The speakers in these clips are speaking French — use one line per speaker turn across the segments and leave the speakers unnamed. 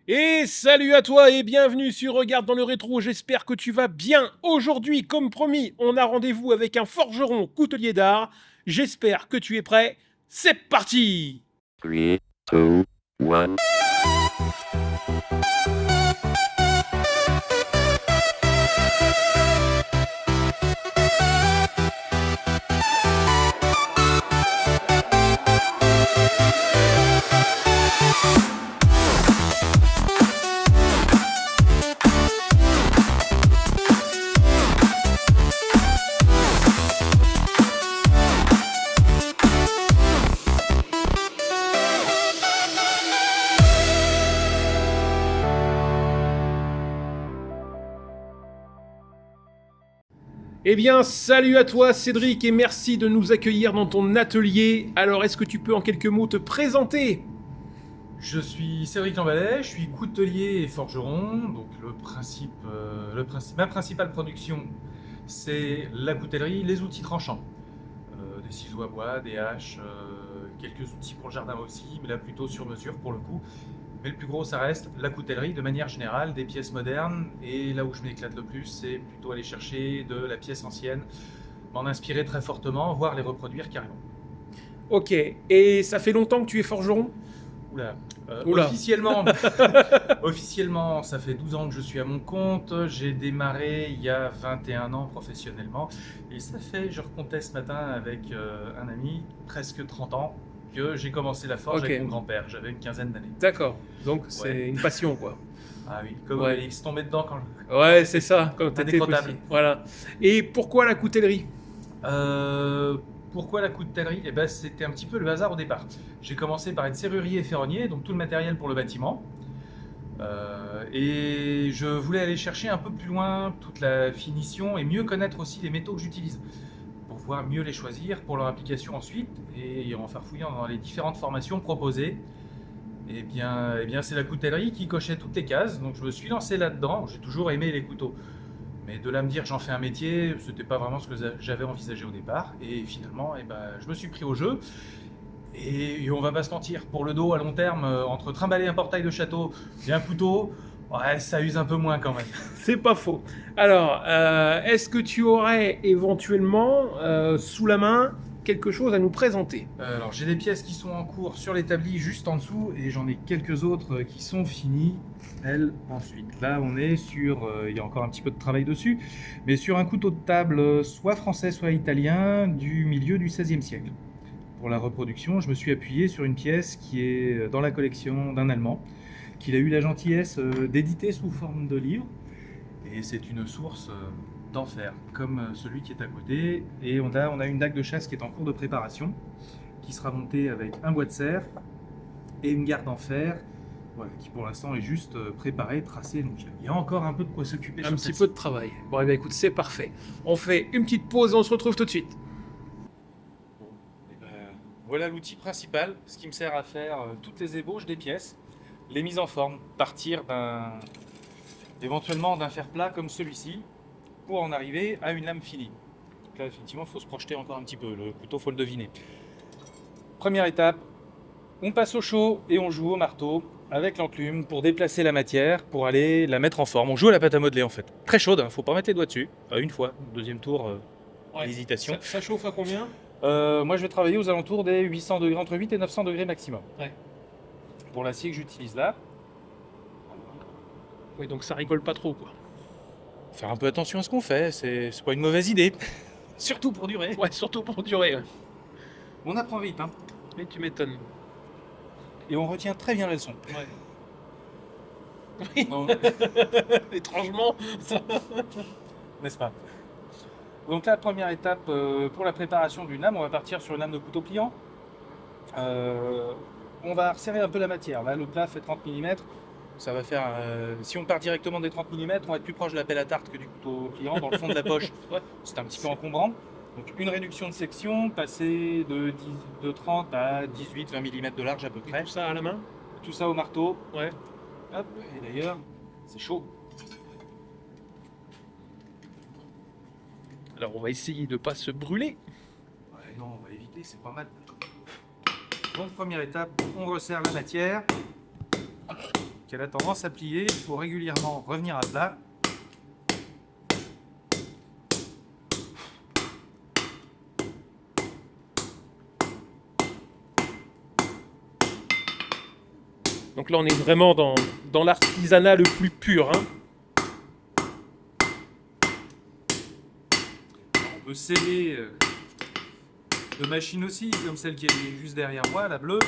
Et salut à toi et bienvenue sur Regarde dans le rétro, j'espère que tu vas bien. Aujourd'hui, comme promis, on a rendez-vous avec un forgeron coutelier d'art. J'espère que tu es prêt. C'est parti!
3, 2, 1.
Eh bien, salut à toi Cédric et merci de nous accueillir dans ton atelier. Alors, est-ce que tu peux en quelques mots te présenter?
Je suis Cédric Lamballet, je suis coutelier et forgeron. Donc ma principale production, c'est la coutellerie, les outils tranchants. Des ciseaux à bois, des haches, quelques outils pour le jardin aussi, mais là plutôt sur mesure pour le coup. Mais le plus gros, ça reste la coutellerie de manière générale, des pièces modernes. Et là où je m'éclate le plus, c'est plutôt aller chercher de la pièce ancienne, m'en inspirer très fortement, voire les reproduire carrément.
Ok, et ça fait longtemps que tu es forgeron?
Oula.
Oula.
Officiellement, ça fait 12 ans que je suis à mon compte. J'ai démarré il y a 21 ans professionnellement. Et ça fait, je recomptais ce matin avec un ami, presque 30 ans, que j'ai commencé la forge
Ok.
avec mon grand-père. J'avais une quinzaine d'années.
D'accord, donc c'est
Ouais.
une passion quoi.
Ah oui, comme
Ouais.
il se tombait dedans quand
Ouais, c'est ça, quand t'étais
Indécrottable.
petit. Voilà. Et pourquoi la coutellerie?
Euh, Pourquoi la coutellerie? Eh ben, c'était un petit peu le hasard au départ. J'ai commencé par être serrurier et ferronnier, donc tout le matériel pour le bâtiment. Et je voulais aller chercher un peu plus loin toute la finition et mieux connaître aussi les métaux que j'utilise pour pouvoir mieux les choisir pour leur application ensuite. Et en farfouillant dans les différentes formations proposées, eh bien c'est la coutellerie qui cochait toutes les cases. Donc je me suis lancé là-dedans. J'ai toujours aimé les couteaux. Mais de là à me dire j'en fais un métier, c'était pas vraiment ce que j'avais envisagé au départ. Et finalement, eh ben, je me suis pris au jeu. Et on va pas se mentir, pour le dos à long terme, entre trimballer un portail de château et un couteau, ouais, ça use un peu moins quand même.
C'est pas faux. Alors, est-ce que tu aurais éventuellement sous la main quelque chose à nous présenter?
Alors j'ai des pièces qui sont en cours sur l'établi juste en dessous et j'en ai quelques autres qui sont finies, elles, ensuite. Là on est sur, il y a encore un petit peu de travail dessus, mais sur un couteau de table soit français soit italien du milieu du XVIe siècle. Pour la reproduction, je me suis appuyé sur une pièce qui est dans la collection d'un Allemand, qu'il a eu la gentillesse d'éditer sous forme de livre. Et c'est une source d'enfer, comme celui qui est à côté. Et on a une dague de chasse qui est en cours de préparation, qui sera montée avec un bois de serre et une garde en fer, voilà, qui pour l'instant est juste préparée, tracée. Donc il y a encore un peu de quoi s'occuper.
Un
sur
petit
celle-ci.
peu de travail. Bon, eh bien, écoute, c'est parfait. On fait une petite pause et on se retrouve tout de suite.
Et ben, voilà l'outil principal, ce qui me sert à faire toutes les ébauches des pièces, les mises en forme, partir éventuellement d'un fer plat comme celui-ci, pour en arriver à une lame finie. Donc là, effectivement, il faut se projeter encore un petit peu, le couteau, faut le deviner. Première étape, on passe au chaud et on joue au marteau avec l'enclume pour déplacer la matière, pour aller la mettre en forme. On joue à la pâte à modeler en fait. Très chaude, hein, faut pas mettre les doigts dessus. Une fois, deuxième tour, hésitation.
Ça chauffe à combien?
Moi, je vais travailler aux alentours des 800 degrés, entre 8 et 900 degrés maximum.
Ouais.
Pour l'acier que j'utilise là,
Oui, donc ça rigole pas trop, quoi.
faire un peu attention à ce qu'on fait, c'est pas une mauvaise idée. Surtout pour durer.
Ouais, surtout pour durer. Ouais.
On apprend vite, hein.
Mais tu m'étonnes.
Et on retient très bien la leçon.
Ouais. Oui,
Non,
étrangement.
n'est-ce pas? Donc là, première étape pour la préparation d'une lame, on va partir sur une lame de couteau pliant. On va resserrer un peu la matière. Là, le plat fait 30 mm. Ça va faire. Si on part directement des 30 mm, on va être plus proche de la pelle à tarte que du couteau pliant dans le fond de la poche.
Ouais.
C'est un petit peu encombrant. Donc une réduction de section, passer de 30 à 18-20 mm de large à peu près.
Tout ça à la main?
Tout ça au marteau.
Ouais.
Hop. Et d'ailleurs, c'est chaud.
Alors, on va essayer de pas se brûler.
Ouais, non, on va éviter, c'est pas mal. Donc première étape, on resserre la matière. qu'elle a tendance à plier. Il faut régulièrement revenir à plat.
Donc là, on est vraiment dans l'artisanat le plus pur. Hein.
On peut sceller de machines aussi, comme celle qui est juste derrière moi, la bleue.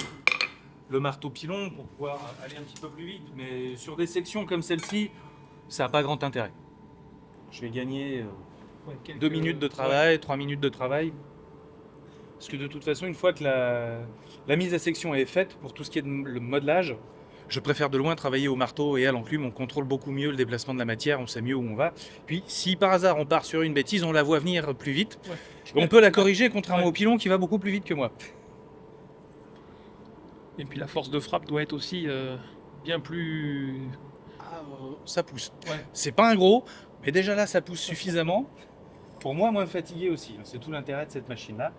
Le marteau pilon pour pouvoir aller un petit peu plus vite. Mais sur des sections comme celle-ci, ça n'a pas grand intérêt. Je vais gagner 2 minutes de travail, 3 minutes de travail. Parce que de toute façon, une fois que la mise à section est faite, pour tout ce qui est le modelage, je préfère de loin travailler au marteau et à l'enclume. On contrôle beaucoup mieux le déplacement de la matière, on sait mieux où on va. Puis, si par hasard on part sur une bêtise, on la voit venir plus vite. Ouais. On peut la corriger, contrairement au pilon qui va beaucoup plus vite que moi.
Et puis la force de frappe doit être aussi bien plus...
Ça pousse. Ouais. C'est pas un gros, mais déjà là, ça pousse suffisamment. Pour moi, moins fatigué aussi. C'est tout l'intérêt de cette machine-là.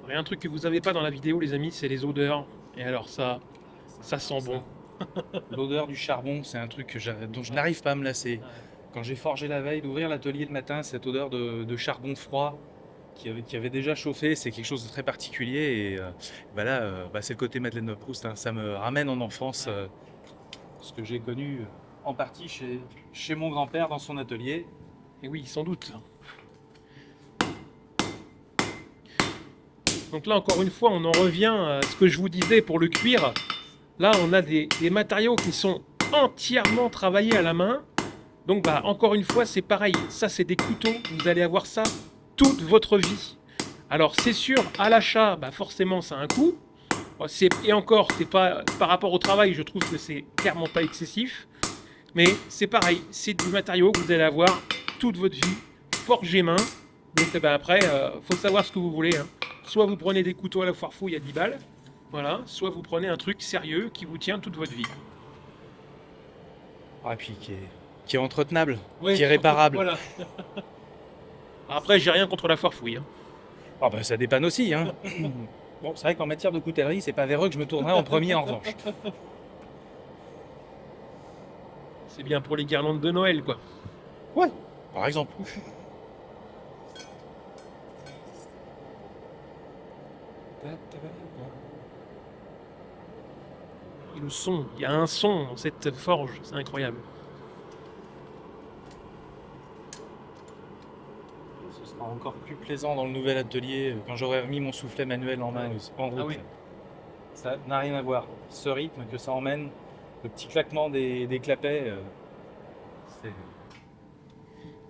Il y a un truc que vous n'avez pas dans la vidéo, les amis, c'est les odeurs. Et alors ça sent bon.
L'odeur du charbon, c'est un truc dont je n'arrive pas à me lasser. Quand j'ai forgé la veille, d'ouvrir l'atelier le matin, cette odeur de charbon froid qui avait déjà chauffé, c'est quelque chose de très particulier. Et c'est le côté Madeleine de Proust. Hein. Ça me ramène en enfance, ce que j'ai connu en partie chez mon grand-père dans son atelier.
Et oui, sans doute. Donc là, encore une fois, on en revient à ce que je vous disais pour le cuir. Là, on a des matériaux qui sont entièrement travaillés à la main. Donc, encore une fois, c'est pareil. Ça, c'est des couteaux. Vous allez avoir ça toute votre vie. Alors, c'est sûr, à l'achat, forcément, ça a un coût. Et encore, c'est pas par rapport au travail, je trouve que c'est clairement pas excessif. Mais c'est pareil. C'est du matériau que vous allez avoir toute votre vie, forgé main. Donc, après, faut savoir ce que vous voulez. Hein. Soit vous prenez des couteaux à la foire fouille à 10 balles. Voilà, soit vous prenez un truc sérieux qui vous tient toute votre vie.
Et puis qui est entretenable, qui est réparable.
Voilà. Après, j'ai rien contre la foire fouille. Hein.
Ça dépanne aussi. Hein. Bon, c'est vrai qu'en matière de coutellerie, c'est pas vers eux que je me tournerai en premier en revanche.
C'est bien pour les guirlandes de Noël, quoi.
Ouais, par exemple.
Et le son, il y a un son dans cette forge, c'est incroyable.
Ce sera encore plus plaisant dans le nouvel atelier quand j'aurai remis mon soufflet manuel en main en route. Ah oui. Ça n'a rien à voir. Ce rythme que ça emmène, le petit claquement des clapets, c'est...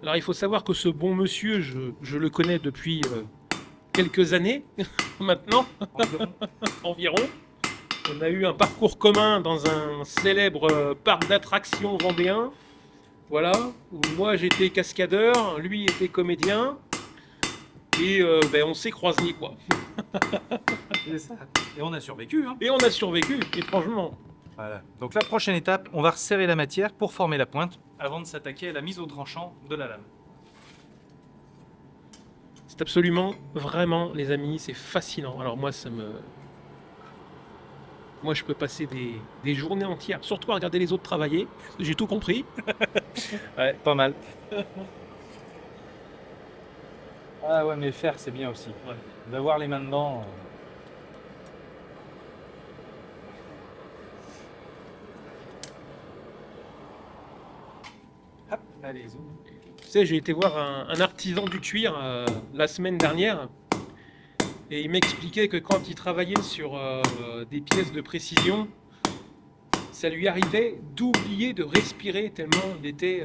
Alors il faut savoir que ce bon monsieur, je le connais depuis quelques années maintenant, environ. On a eu un parcours commun dans un célèbre parc d'attractions vendéen. Voilà, où moi j'étais cascadeur, lui était comédien. Et on s'est croisés, quoi.
C'est ça. Et on a survécu. Hein.
Et on a survécu, étrangement.
Voilà. Donc la prochaine étape, on va resserrer la matière pour former la pointe avant de s'attaquer à la mise au tranchant de la lame.
C'est absolument, vraiment, les amis, c'est fascinant. Alors moi, Moi, je peux passer des journées entières, surtout à regarder les autres travailler. J'ai tout compris.
Ouais, pas mal. Ah ouais, mais faire, c'est bien aussi. Ouais. D'avoir les mains dedans. Hop, allez, zoom.
Tu sais, j'ai été voir un artisan du cuir la semaine dernière. Et il m'expliquait que quand il travaillait sur des pièces de précision, ça lui arrivait d'oublier de respirer tellement il était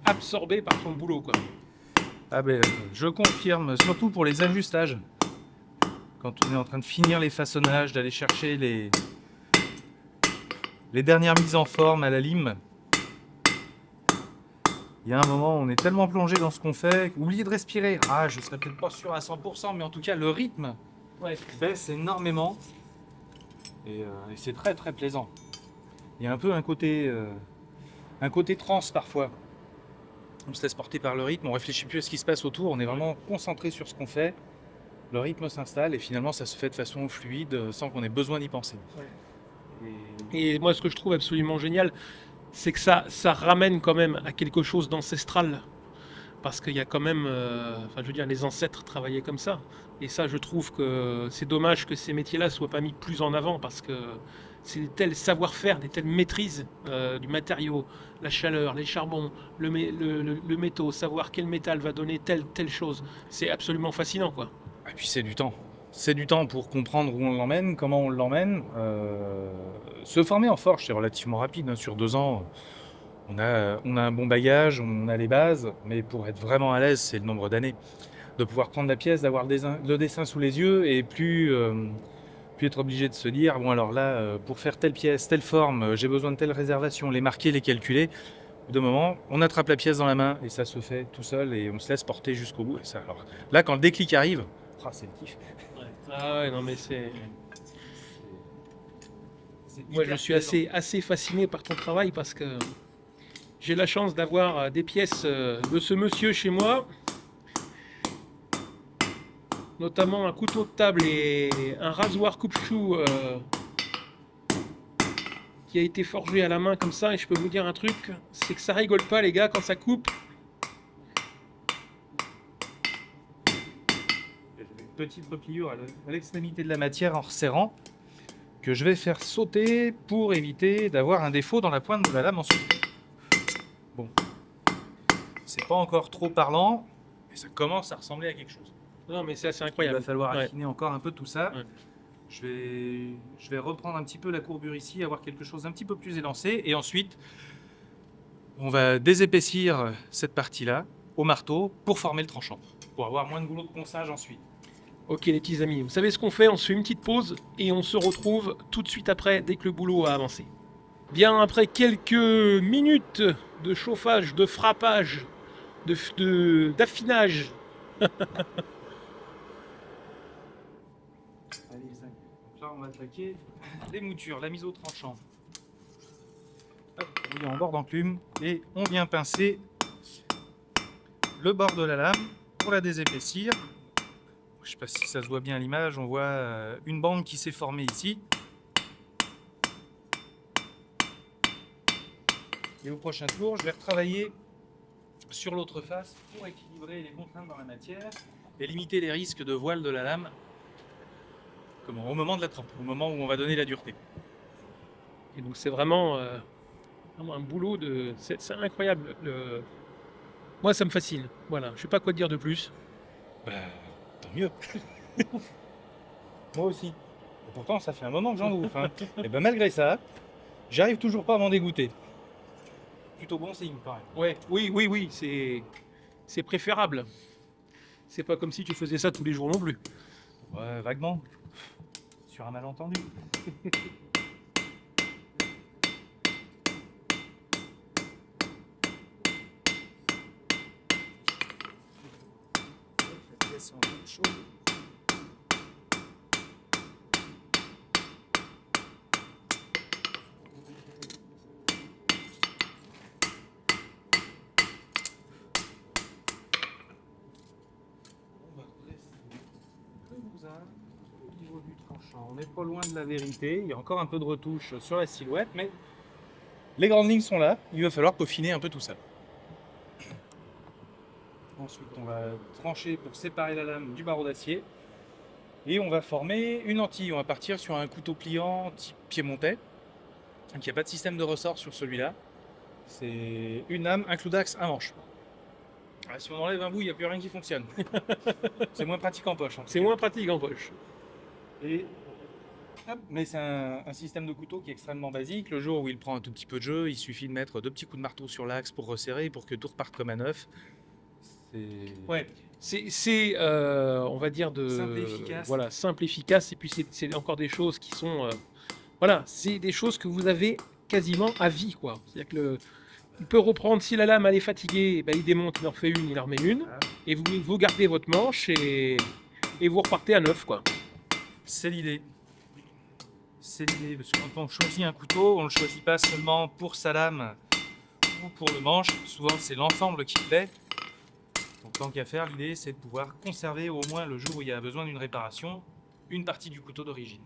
absorbé par son boulot, quoi.
Je confirme, surtout pour les ajustages. Quand on est en train de finir les façonnages, d'aller chercher les dernières mises en forme à la lime. Il y a un moment, on est tellement plongé dans ce qu'on fait, oublier de respirer. Je serais peut-être pas sûr à 100%, mais en tout cas, le rythme baisse énormément. Et c'est très très plaisant. Il y a un peu un côté trance parfois. On se laisse porter par le rythme, on réfléchit plus à ce qui se passe autour, on est vraiment concentré sur ce qu'on fait. le rythme s'installe et finalement ça se fait de façon fluide sans qu'on ait besoin d'y penser.
Et moi, ce que je trouve absolument génial, c'est que ça ramène quand même à quelque chose d'ancestral. Parce qu'il y a quand même, enfin, je veux dire, les ancêtres travaillaient comme ça. Et ça, je trouve que c'est dommage que ces métiers-là soient pas mis plus en avant parce que c'est des tels savoir-faire, des telles maîtrises du matériau, la chaleur, les charbons, le métaux, savoir quel métal va donner telle chose. C'est absolument fascinant, quoi.
Et puis c'est du temps. C'est du temps pour comprendre où on l'emmène, comment on l'emmène. Se former en forge, c'est relativement rapide. Hein. Sur 2 ans, on a un bon bagage, on a les bases, mais pour être vraiment à l'aise, c'est le nombre d'années. De pouvoir prendre la pièce, d'avoir le dessin sous les yeux et plus être obligé de se dire, bon alors là, pour faire telle pièce, telle forme, j'ai besoin de telle réservation, les marquer, les calculer. Au bout d'un moment, on attrape la pièce dans la main et ça se fait tout seul et on se laisse porter jusqu'au bout. Et ça, alors, là, quand le déclic arrive, c'est le kiff.
Ah ouais, non mais c'est... Moi, je
hyper
suis
plaisant.
assez fasciné par ton travail parce que j'ai la chance d'avoir des pièces de ce monsieur chez moi, notamment un couteau de table et un rasoir coupe-chou qui a été forgé à la main comme ça. Et je peux vous dire un truc, c'est que ça rigole pas, les gars, quand ça coupe.
J'ai une petite repliure à l'extrémité de la matière en resserrant que je vais faire sauter pour éviter d'avoir un défaut dans la pointe de la lame ensuite. Bon, c'est pas encore trop parlant, mais ça commence à ressembler à quelque chose.
Non, mais c'est assez
Il
incroyable.
va falloir
Ouais.
affiner encore un peu tout ça.
Ouais.
Je vais reprendre un petit peu la courbure ici, avoir quelque chose d'un petit peu plus élancé, et ensuite on va désépaissir cette partie-là au marteau pour former le tranchant, pour avoir moins de boulot de ponçage ensuite.
Ok les petits amis, vous savez ce qu'on fait? On se fait une petite pause et on se retrouve tout de suite après dès que le boulot a avancé. Bien après quelques minutes de chauffage, de frappage, d'affinage.
Allez, donc là on va attaquer les moutures, la mise au tranchant. Hop, on vient en bord d'enclume et on vient pincer le bord de la lame pour la désépaissir. Je ne sais pas si ça se voit bien à l'image, on voit une bande qui s'est formée ici. Et au prochain tour, je vais retravailler sur l'autre face pour équilibrer les contraintes dans la matière et limiter les risques de voile de la lame au moment de la trempe, au moment où on va donner la dureté.
Et donc c'est vraiment un boulot de... C'est incroyable. Moi ça me fascine. Voilà, je sais pas quoi dire de plus.
Bah, tant mieux. Moi aussi. Et pourtant, ça fait un moment que j'en ouvre. Hein. Et ben malgré ça, j'arrive toujours pas à m'en dégoûter. Plutôt bon signe, pareil.
Ouais, oui, c'est préférable. C'est pas comme si tu faisais ça tous les jours non plus.
Ouais, vaguement. Sur un malentendu. La pièce est encore chaude. On va redresser le bousin au niveau du tranchant. On n'est pas loin de la vérité. Il y a encore un peu de retouche sur la silhouette, mais les grandes lignes sont là. Il va falloir peaufiner un peu tout ça. Ensuite, on va trancher pour séparer la lame du barreau d'acier. Et on va former une lentille. On va partir sur un couteau pliant type piémontais. Donc, il n'y a pas de système de ressort sur celui-là. C'est une lame, un clou d'axe, un manche. Ah, si on enlève un bout, il n'y a plus rien qui fonctionne. C'est moins pratique en poche.
C'est moins pratique en poche.
Et hop, mais c'est un système de couteau qui est extrêmement basique. Le jour où il prend un tout petit peu de jeu, il suffit de mettre 2 petits coups de marteau sur l'axe pour resserrer, pour que tout reparte comme à neuf.
Ouais, c'est on va dire
Simple et efficace.
Voilà, simple, efficace. Et puis c'est encore des choses qui sont, voilà, c'est des choses que vous avez quasiment à vie, quoi. C'est-à-dire que il peut reprendre si la lame elle est fatiguée, eh ben, il démonte, il en refait une, il en remet une,
Voilà.
et vous gardez votre manche et vous repartez à neuf, quoi.
C'est l'idée. C'est l'idée, parce que quand on choisit un couteau, on ne le choisit pas seulement pour sa lame ou pour le manche. Souvent, c'est l'ensemble qui plaît. Donc tant qu'à faire, l'idée c'est de pouvoir conserver au moins le jour où il y a besoin d'une réparation, une partie du couteau d'origine.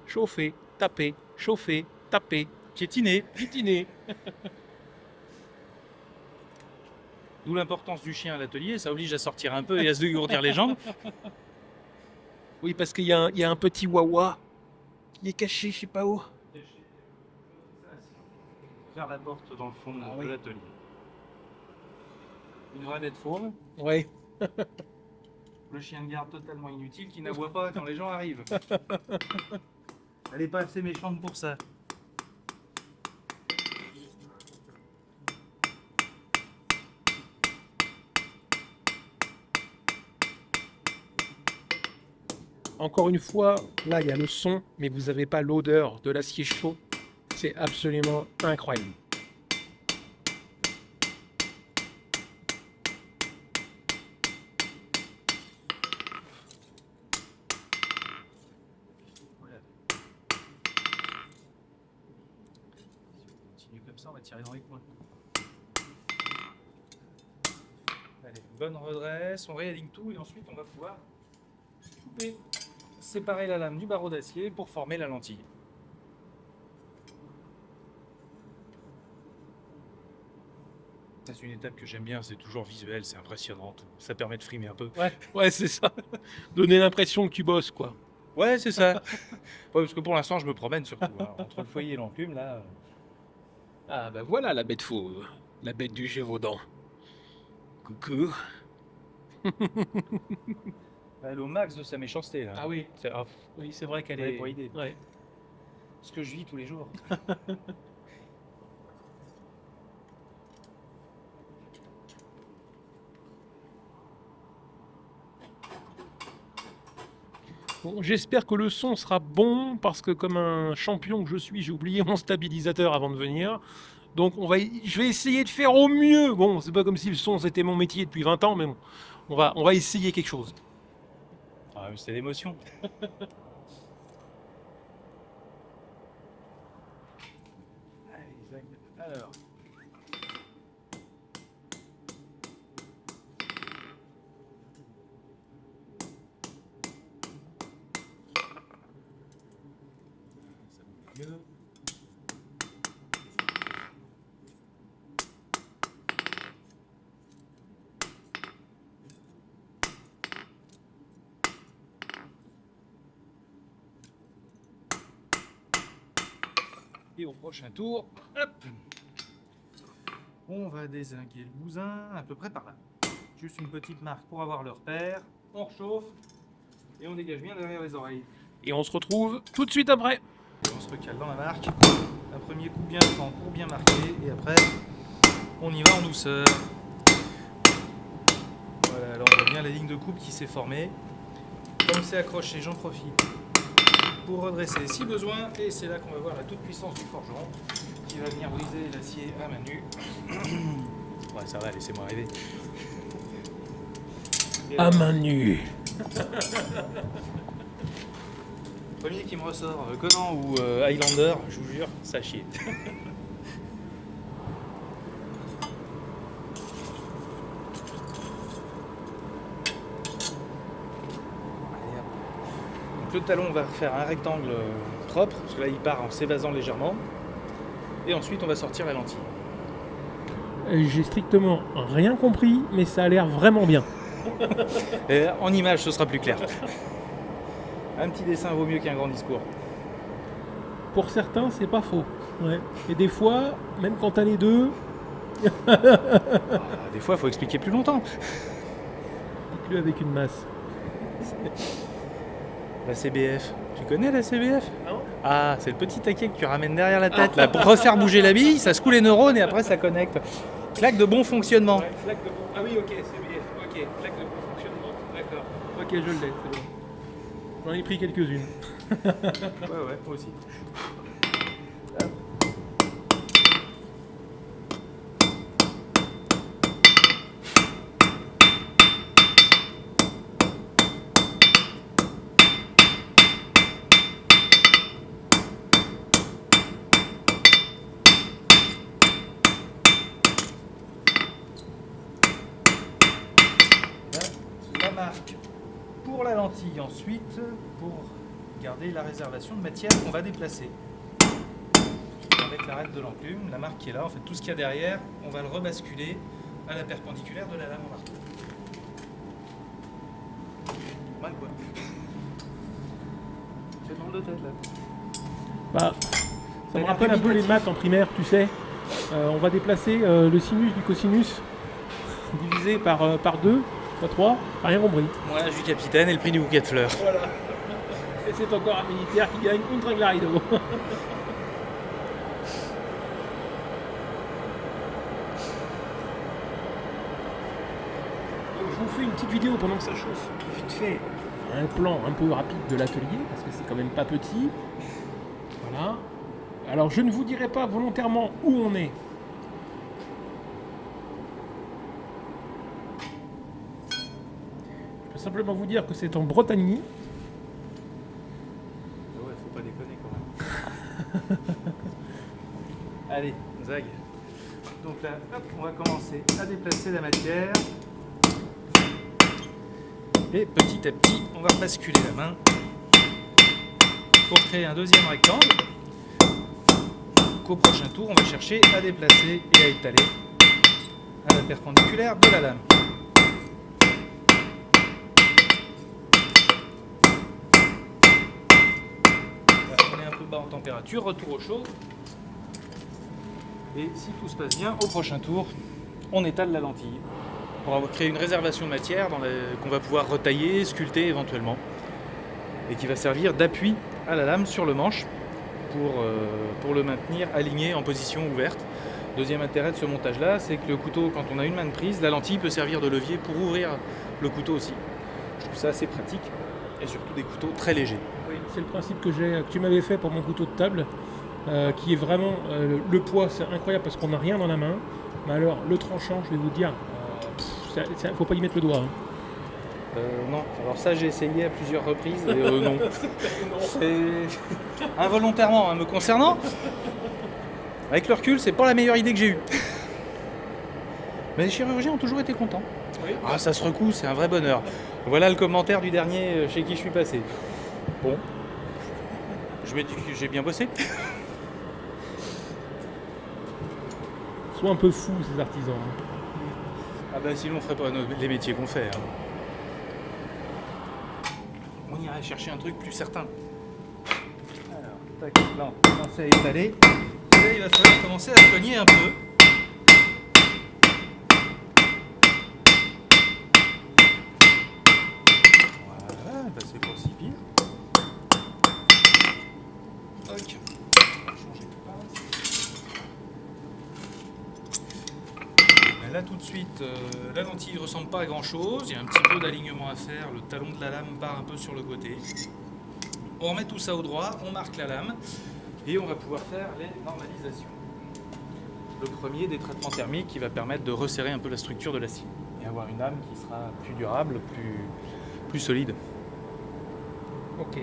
Chauffer, taper, chauffer, taper,
Piétiner,
piétiner.
d'où l'importance du chien à l'atelier, ça oblige à sortir un peu et à se dégourdir les jambes.
Oui, parce qu'il y a un petit wawa qui est caché, je sais pas où.
Faire la porte dans le fond
Ah
de
oui.
l'atelier. Une vraie bête fourbe,
Ouais.
le chien de garde totalement inutile qui n'aboie pas quand les gens arrivent. Elle est pas assez méchante pour ça.
Encore une fois, là, il y a le son, mais vous n'avez pas l'odeur de l'acier chaud. C'est absolument incroyable.
Voilà. Si on continue comme ça, on va tirer dans les coins. Allez, bonne redresse, on réaligne tout et ensuite on va pouvoir couper, séparer la lame du barreau d'acier pour former la lentille. Ça, c'est une étape que j'aime bien, c'est toujours visuel, c'est impressionnant, ça permet de frimer un peu.
Ouais, c'est ça. Donner l'impression que tu bosses, quoi.
Ouais, c'est ça. Ouais, parce que pour l'instant, je me promène surtout. Hein. Entre le foyer et l'enclume, là.
Ah, bah voilà la bête fauve. La bête du Gévaudan. Coucou.
Elle est au max de sa méchanceté, là.
Ah oui. Oui, c'est vrai qu'elle
Vous avez
est.
pas idée.
Ouais.
Ce que je vis tous les jours.
Bon, j'espère que le son sera bon parce que comme un champion que je suis, j'ai oublié mon stabilisateur avant de venir. Donc je vais essayer de faire au mieux. Bon, c'est pas comme si le son c'était mon métier depuis 20 ans, mais bon, on va essayer quelque chose.
Ah, mais c'était l'émotion. Alors. Ça va mieux. Et au prochain tour, hop, on va dézinguer le bousin à peu près par là. Juste une petite marque pour avoir le repère. On rechauffe et on dégage bien derrière les oreilles.
Et on se retrouve tout de suite après.
Et on se recale dans la marque. Un premier coup bien franc pour bien marquer et après on y va en douceur. Voilà, alors on voit bien la ligne de coupe qui s'est formée. Comme c'est accroché, j'en profite pour redresser si besoin et c'est là qu'on va voir la toute puissance du forgeron qui va venir briser l'acier à main nue. Ouais, ça va, laissez-moi rêver. Et
À
alors,
main nue.
premier qui me ressort, Conan ou Highlander, je vous jure, ça chie. Donc le talon, on va faire un rectangle propre, parce que là il part en s'évasant légèrement. Et ensuite on va sortir la lentille.
J'ai strictement rien compris, mais ça a l'air vraiment bien.
Et en image ce sera plus clair. Un petit dessin vaut mieux qu'un grand discours.
Pour certains, c'est pas faux. Ouais. Et des fois, même quand t'as les deux,
Des fois il faut expliquer plus longtemps.
dites-le avec une masse.
La CBF, tu connais la CBF?
Non.
Ah, c'est le petit taquet que tu ramènes derrière la tête là, pour refaire bouger la bille, ça secoue les neurones et après ça connecte. Claque de bon fonctionnement.
Ouais, flaque de bon... Ah oui, ok, CBF. Ok, flaque de bon fonctionnement. D'accord. Ok, je l'ai, c'est bon. J'en ai pris quelques-unes.
Ouais, moi aussi. marque pour la lentille ensuite, pour garder la réservation de matière qu'on va déplacer. Avec l'arête de l'enclume, la marque qui est là, en fait tout ce qu'il y a derrière, on va le rebasculer à la perpendiculaire de la lame en marteau. Mal quoi. J'ai le nombre de tête là.
Bah, ça me rappelle un peu les maths en primaire, tu sais. On va déplacer le sinus du cosinus divisé par 2, fois 3, t'as rien compris.
Moi, je suis capitaine et le prix du bouquet de fleurs.
Voilà. Et c'est encore un militaire qui gagne une Traglarido. Je vous fais une petite vidéo pendant que ça chauffe. Vite fait. Un plan un peu rapide de l'atelier, parce que c'est quand même pas petit. Voilà. Alors je ne vous dirai pas volontairement où on est. Je peux simplement vous dire que c'est en Bretagne.
Ouais, faut pas déconner quand même. Allez, zag. Donc là, hop, on va commencer à déplacer la matière. Et petit à petit, on va basculer la main pour créer un deuxième rectangle qu'au prochain tour, on va chercher à déplacer et à étaler à la perpendiculaire de la lame. Là, on est un peu bas en température, retour au chaud. Et si tout se passe bien, au prochain tour, on étale la lentille pour avoir créé une réservation de matière qu'on va pouvoir retailler, sculpter éventuellement, et qui va servir d'appui à la lame sur le manche pour le maintenir aligné en position ouverte. Deuxième intérêt de ce montage-là, c'est que le couteau, quand on a une main de prise, la lentille peut servir de levier pour ouvrir le couteau aussi. Je trouve ça assez pratique, et surtout des couteaux très légers.
Oui, c'est le principe que tu m'avais fait pour mon couteau de table, qui est vraiment le poids, c'est incroyable parce qu'on n'a rien dans la main. Mais alors le tranchant, je vais vous dire, faut pas y mettre le doigt. Hein.
Non, alors ça j'ai essayé à plusieurs reprises et non. C'est involontairement, hein, me concernant. Avec le recul, c'est pas la meilleure idée que j'ai eue. Mais les chirurgiens ont toujours été contents.
Oui.
Ah, ça se recoue, c'est un vrai bonheur. Voilà le commentaire du dernier chez qui je suis passé. Bon, je me dis que j'ai bien bossé.
Ils sont un peu fous ces artisans. Hein.
Ah bah sinon on ferait pas les métiers qu'on fait. Hein. On irait chercher un truc plus certain. Alors, tac, là on commence à étaler. Et là il va falloir commencer à soigner un peu. Voilà, bah c'est pas si pire. Tac. On va changer de pince. Là tout de suite, la lentille ne ressemble pas à grand chose, il y a un petit peu d'alignement à faire, le talon de la lame part un peu sur le côté. On remet tout ça au droit, on marque la lame et on va pouvoir faire les normalisations. Le premier des traitements thermiques qui va permettre de resserrer un peu la structure de l'acier et avoir une lame qui sera plus durable, plus solide.
Ok.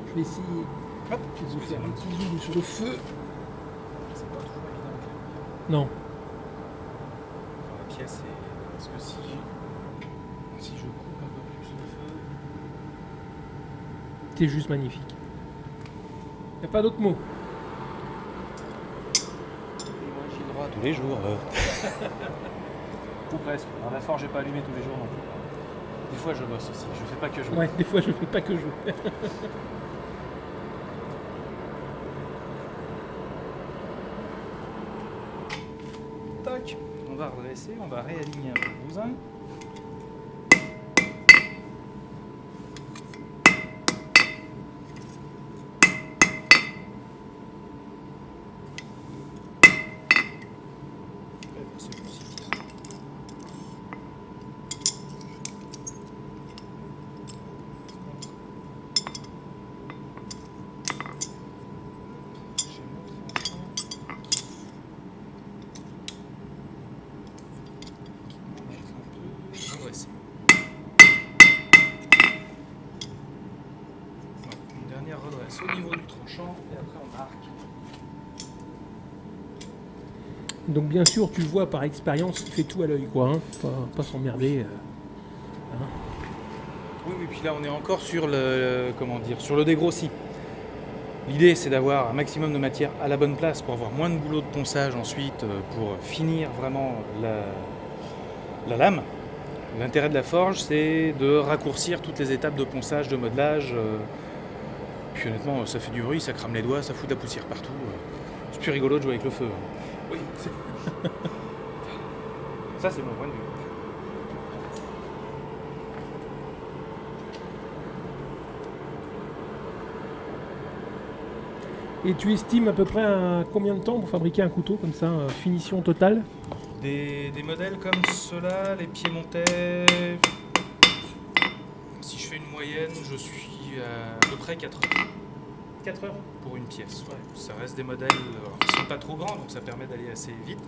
Je vais essayer
Hop,
de vous faire un petit zoom sur le feu.
c'est pas toujours évident.
Non.
Dans la pièce, parce que si je coupe un peu plus le feu...
C'est juste magnifique. Y a pas d'autre mot.
Et moi j'ai le droit tous les jours. Ou presque. Alors la forge, j'ai pas allumé tous les jours non plus. Des fois je bosse aussi, je fais pas que jouer.
Ouais, des fois je fais pas que jouer.
Tac, on va redresser, on va réaligner un peu le bousin. C'est possible. J'ai mon tranchant qui va être un peu redressé. Voilà, une dernière redresse au niveau du tranchant et après on marque.
Donc bien sûr, tu vois par expérience, il fait tout à l'œil, quoi. Hein. Pas s'emmerder.
Oui, puis là on est encore sur sur le dégrossi. L'idée c'est d'avoir un maximum de matière à la bonne place pour avoir moins de boulot de ponçage ensuite pour finir vraiment la lame. L'intérêt de la forge c'est de raccourcir toutes les étapes de ponçage, de modelage. Puis honnêtement ça fait du bruit, ça crame les doigts, ça fout de la poussière partout. C'est plus rigolo de jouer avec le feu.
Oui.
Ça c'est mon point de vue.
Et tu estimes à peu près combien de temps pour fabriquer un couteau comme ça, finition totale?
Des modèles comme ceux-là, les piémontais, si je fais une moyenne, je suis à peu près 4 heures.
4 heures.
Pour une pièce. Ouais. Ça reste des modèles qui ne sont pas trop grands, donc ça permet d'aller assez vite.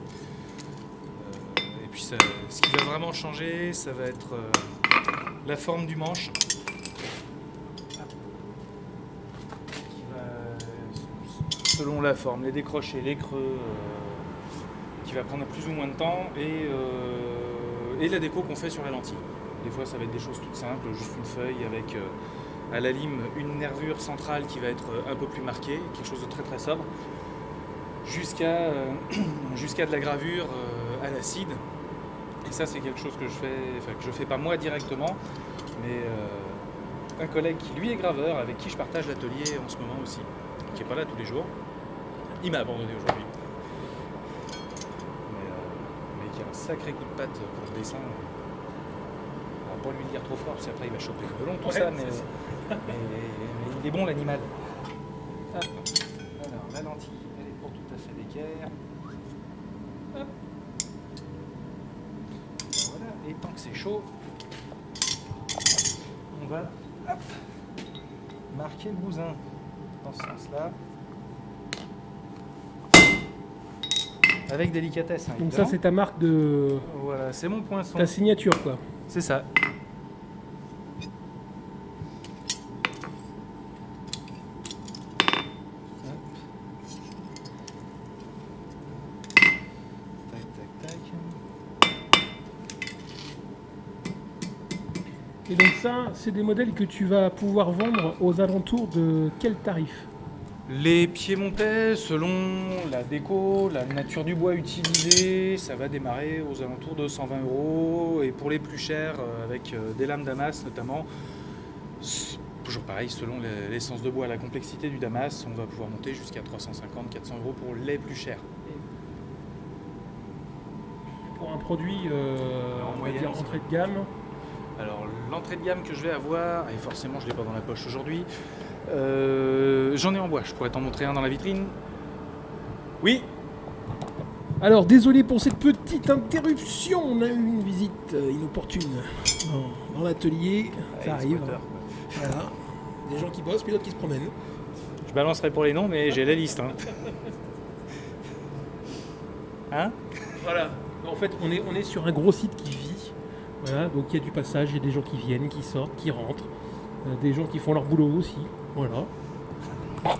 Et puis ce qui va vraiment changer, ça va être la forme du manche. Qui va, selon la forme, les décrochés, les creux, qui va prendre plus ou moins de temps, et la déco qu'on fait sur la lentille. Des fois, ça va être des choses toutes simples, juste une feuille avec à la lime une nervure centrale qui va être un peu plus marquée, quelque chose de très très sobre, jusqu'à de la gravure à l'acide. Et ça, c'est quelque chose que je fais pas moi directement, mais un collègue qui lui est graveur, avec qui je partage l'atelier en ce moment aussi, qui est pas là tous les jours. Il m'a abandonné aujourd'hui. Mais qui a un sacré coup de patte pour le dessin. On va pas lui dire trop fort, parce qu'après il va choper le melon, tout ça, mais il est bon l'animal. Hop. Alors la lentille, elle est pour tout à fait d'équerre. Hop. Voilà, et tant que c'est chaud, on va marquer le bousin dans ce sens-là. Avec délicatesse. Hein,
Donc ça c'est ta marque de...
Voilà, c'est mon poinçon.
Ta signature quoi.
C'est ça. Tac, tac, tac.
Et donc ça, c'est des modèles que tu vas pouvoir vendre aux alentours de quel tarif?
Les piémontais, selon la déco, la nature du bois utilisé, ça va démarrer aux alentours de 120 €. Et pour les plus chers, avec des lames damas notamment, toujours pareil, selon l'essence de bois, la complexité du damas, on va pouvoir monter jusqu'à 350-400 € pour les plus chers.
Pour un produit on va
moyenne,
dire
ça
entrée de gamme.
Alors l'entrée de gamme que je vais avoir, et forcément je ne l'ai pas dans la poche aujourd'hui, j'en ai en bois, je pourrais t'en montrer un dans la vitrine. Oui.
Alors désolé pour cette petite interruption, on a eu une visite inopportune dans l'atelier, ça arrive. Voilà. Des gens qui bossent, puis d'autres qui se promènent.
Je balancerai pour les noms, mais j'ai la liste. Hein?
Voilà. En fait, on est sur un gros site qui vit. Voilà, donc il y a du passage, il y a des gens qui viennent, qui sortent, qui rentrent, des gens qui font leur boulot aussi. Voilà.
On va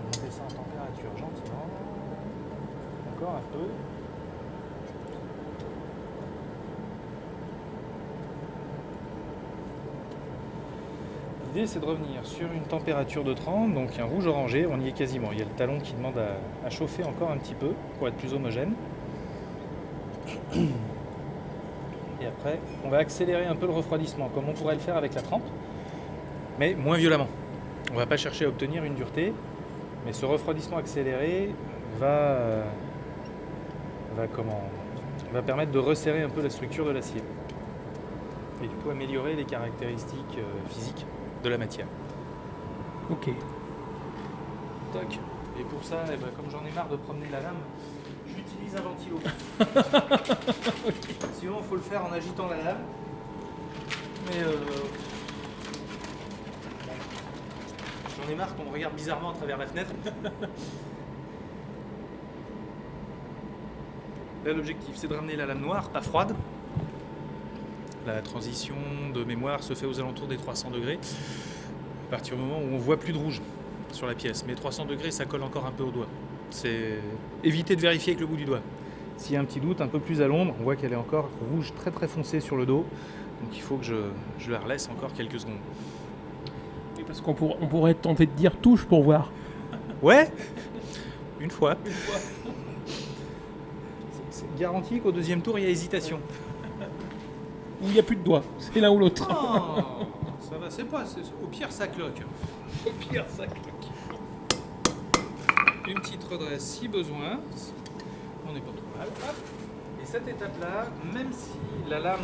monter ça en température gentiment. Encore un peu. L'idée c'est de revenir sur une température de 30, donc un rouge orangé, on y est quasiment. Il y a le talon qui demande à chauffer encore un petit peu pour être plus homogène. Et après, on va accélérer un peu le refroidissement, comme on pourrait le faire avec la trempe, mais moins violemment. On ne va pas chercher à obtenir une dureté, mais ce refroidissement accéléré va permettre de resserrer un peu la structure de l'acier. Et du coup améliorer les caractéristiques physiques de la matière.
Ok.
Toc. Et pour ça, comme j'en ai marre de promener la lame, j'utilise un ventilo. Sinon, il faut le faire en agitant la lame. Mais j'en ai marre qu'on me regarde bizarrement à travers la fenêtre. Là, l'objectif, c'est de ramener la lame noire, pas froide. La transition de mémoire se fait aux alentours des 300 degrés, à partir du moment où on voit plus de rouge sur la pièce. Mais 300 degrés, ça colle encore un peu au doigt. c'est éviter de vérifier avec le bout du doigt. S'il y a un petit doute, un peu plus à l'ombre, on voit qu'elle est encore rouge très très foncée sur le dos. Donc il faut que je la relaisse encore quelques secondes.
Oui, parce qu'on pourrait tenter de dire touche pour voir.
Ouais. Une fois. C'est garanti qu'au deuxième tour, il y a hésitation.
Ou il n'y a plus de doigts, c'est l'un ou l'autre.
Oh, ça va, c'est pas. Au pire, ça cloque.
Au pire, ça cloque.
Une petite redresse si besoin. On n'est pas trop mal. Hop. Et cette étape-là, même si la lame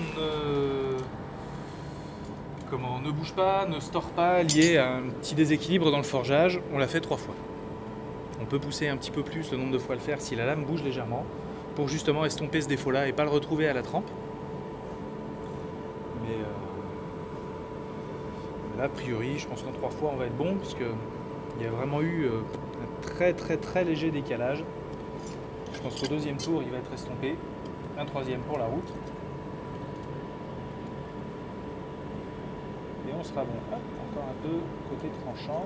ne bouge pas, ne se tord pas, liée à un petit déséquilibre dans le forgeage, on l'a fait 3 fois. On peut pousser un petit peu plus le nombre de fois à le faire si la lame bouge légèrement, pour justement estomper ce défaut-là et pas le retrouver à la trempe. Mais là, a priori, je pense qu'en 3 fois, on va être bon, parce qu'il y a vraiment eu un très très très léger décalage. Je pense qu'au deuxième tour, il va être estompé. Un troisième pour la route. Et on sera bon. Hop, encore un peu côté tranchant.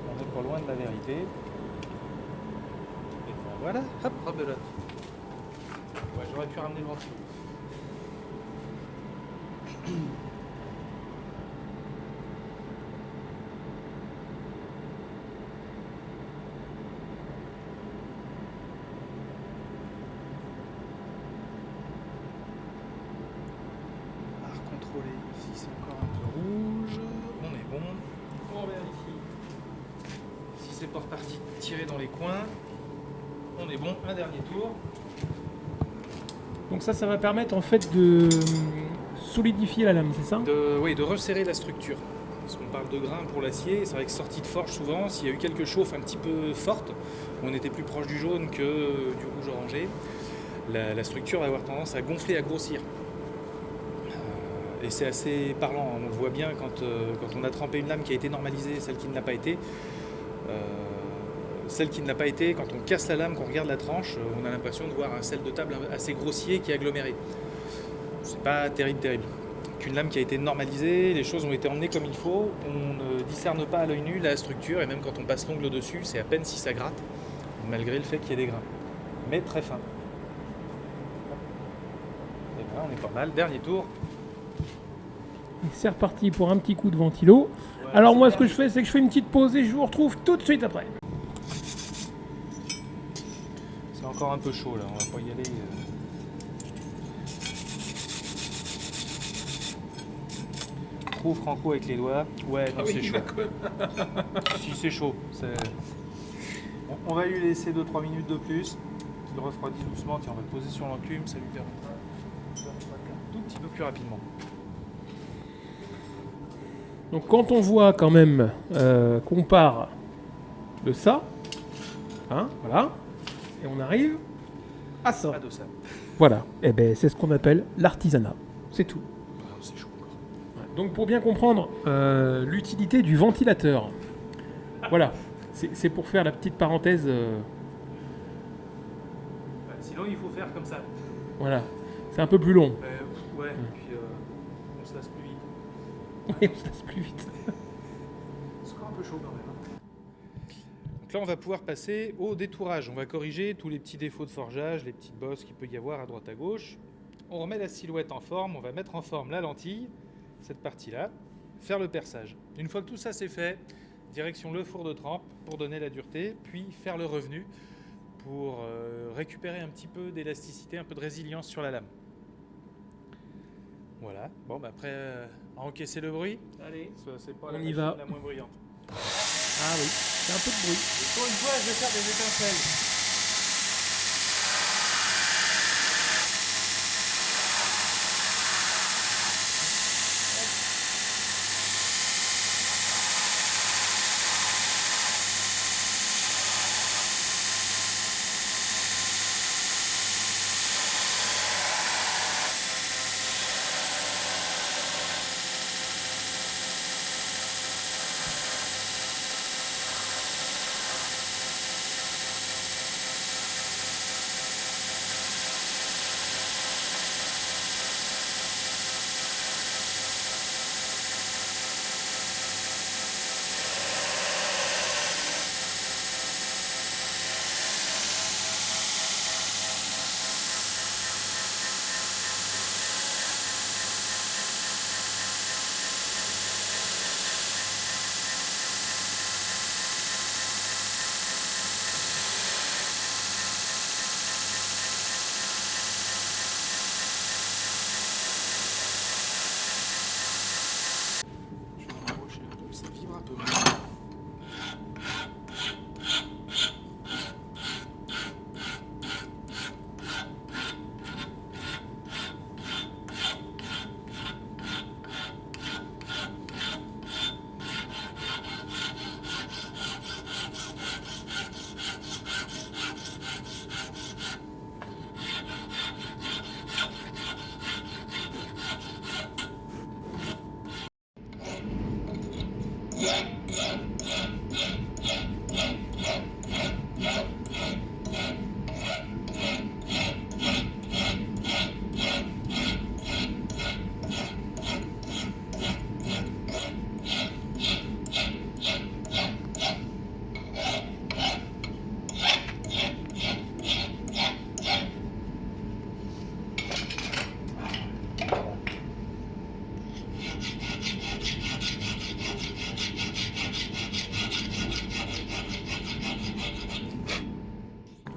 On n'est pas loin de la vérité. Et ben voilà, hop, rebelote. Ouais, j'aurais pu ramener le ventilo. Ici c'est encore un peu rouge, on est bon, on vérifie si c'est pas reparti tiré dans les coins, on est bon, un dernier tour.
Donc ça va permettre en fait de solidifier la lame, c'est ça?
Oui, de resserrer la structure. Parce qu'on parle de grain pour l'acier, c'est vrai que sortie de forge souvent, s'il y a eu quelques chauffes un petit peu fortes, on était plus proche du jaune que du rouge orangé, la structure va avoir tendance à gonfler, à grossir. Et c'est assez parlant, on le voit bien quand on a trempé une lame qui a été normalisée, celle qui ne l'a pas été. Celle qui ne l'a pas été, quand on casse la lame, qu'on regarde la tranche, on a l'impression de voir un sel de table assez grossier qui est aggloméré. C'est pas terrible. Qu'une lame qui a été normalisée, les choses ont été emmenées comme il faut, on ne discerne pas à l'œil nu la structure, et même quand on passe l'ongle dessus, c'est à peine si ça gratte, malgré le fait qu'il y ait des grains. Mais très fin. Et voilà, on est pas mal. Dernier tour.
C'est reparti pour un petit coup de ventilo.
Ouais,
alors moi ce que je fais, c'est que je fais une petite pause et je vous retrouve tout de suite après.
C'est encore un peu chaud là, on va pas y aller. Trop franco avec les doigts. Ouais, non, c'est chaud. Si c'est chaud. On va lui laisser 2-3 minutes de plus. Qu'il refroidisse doucement. Tiens, on va le poser sur l'enclume, ça lui permettra de refroidir un tout petit peu plus rapidement.
Donc quand on voit quand même qu'on part de ça, hein, voilà, et on arrive à ça.
Pas de ça.
Voilà, et ben c'est ce qu'on appelle l'artisanat, c'est tout.
Ah, c'est chaud encore.
Ouais. Donc pour bien comprendre l'utilité du ventilateur, voilà, c'est pour faire la petite parenthèse.
Sinon, il faut faire comme ça.
Voilà, c'est un peu plus long.
Ouais, puis on se lasse plus vite.
Oui, on se lasse plus vite.
C'est encore un peu chaud quand même. Donc là, on va pouvoir passer au détourage. On va corriger tous les petits défauts de forgeage, les petites bosses qu'il peut y avoir à droite à gauche. On remet la silhouette en forme, on va mettre en forme la lentille, cette partie-là, faire le perçage. Une fois que tout ça c'est fait, direction le four de trempe pour donner la dureté, puis faire le revenu pour récupérer un petit peu d'élasticité, un peu de résilience sur la lame. Voilà, bon bah après encaisser le bruit.
Allez,
C'est pas
on
la
y
machine
va.
la moins bruyante.
Ah oui, c'est un peu de bruit.
Et pour une fois, je vais faire des étincelles.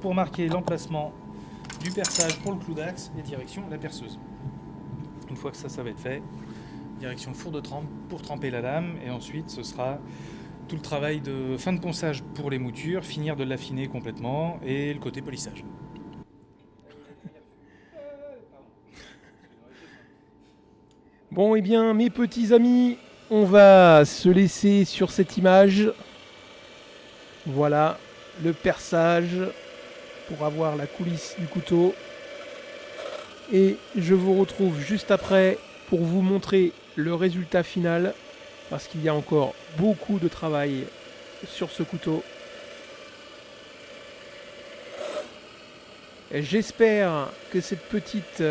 pour marquer l'emplacement du perçage pour le clou d'axe et direction la perceuse. Une fois que ça va être fait, direction four de trempe pour tremper la lame, et ensuite ce sera tout le travail de fin de ponçage pour les moutures, finir de l'affiner complètement et le côté polissage.
Bon, eh bien, mes petits amis, on va se laisser sur cette image. Voilà, le perçage pour avoir la coulisse du couteau. Et je vous retrouve juste après pour vous montrer le résultat final, parce qu'il y a encore beaucoup de travail sur ce couteau. Et j'espère que cette petite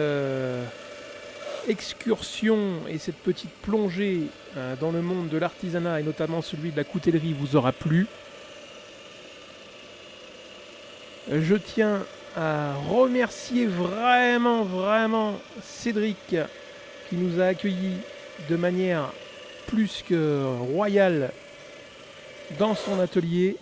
excursion et cette petite plongée dans le monde de l'artisanat et notamment celui de la coutellerie vous aura plu. Je tiens à remercier vraiment Cédric qui nous a accueillis de manière plus que royale dans son atelier.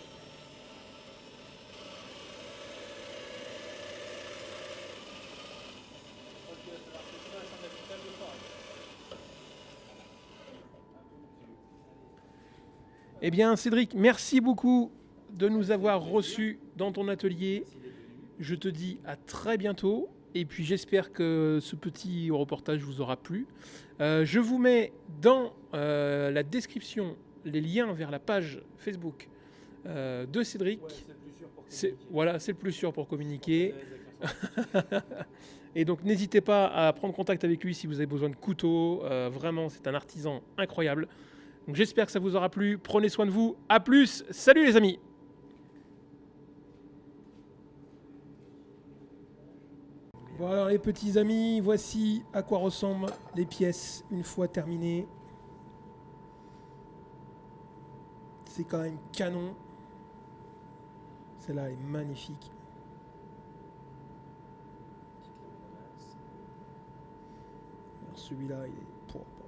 Eh bien Cédric, merci beaucoup de nous avoir reçus dans ton atelier. Je te dis à très bientôt et puis j'espère que ce petit reportage vous aura plu. Je vous mets dans la description les liens vers la page Facebook de Cédric. Voilà, c'est le plus sûr pour communiquer. Et donc n'hésitez pas à prendre contact avec lui si vous avez besoin de couteaux. Vraiment, c'est un artisan incroyable. Donc j'espère que ça vous aura plu. Prenez soin de vous. À plus. Salut les amis. Voilà les petits amis, voici à quoi ressemblent les pièces une fois terminées. C'est quand même canon. Celle-là est magnifique. Alors celui-là, il est...